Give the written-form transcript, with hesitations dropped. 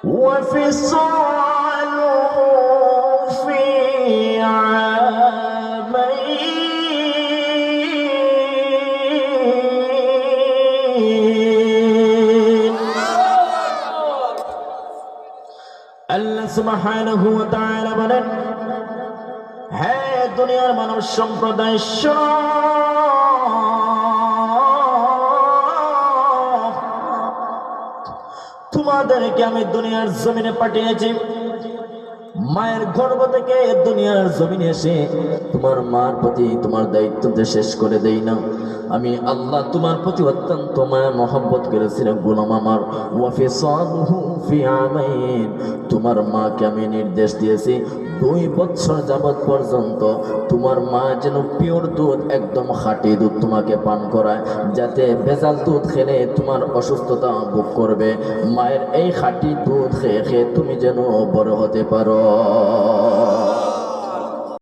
وفصاله في عامين আল্লাহ সুবহানাহু ওয়া তাআলা বলেন, হে দুনিয়ার মানব সম্প্রদায় শোনো, তোমাদেরকে আমি দুনিয়ার জমিনে পাঠিয়েছি। মায়ের গর্ভ থেকে দুনিয়ার জমিনে এসে তোমার মার প্রতি তোমার দায়িত্ব শেষ করে দেই না। আমি আল্লাহ তোমার প্রতি অত্যন্ত মায়া মহব্বত করেছিলাম গোলাম আমার। ওয়াফিসালুহু ফি আমাইন, তোমার মাকে আমি নির্দেশ দিয়েছি 2 বছর যাবৎ পর্যন্ত তোমার মা যেন পিওর দুধ, একদম খাঁটি দুধ তোমাকে পান করায়, যাতে ভেজাল দুধ খেলে তোমার অসুস্থতা ভোগ করবে। মায়ের এই খাঁটি দুধ খেয়ে খেয়ে তুমি যেন বড় হতে পারো।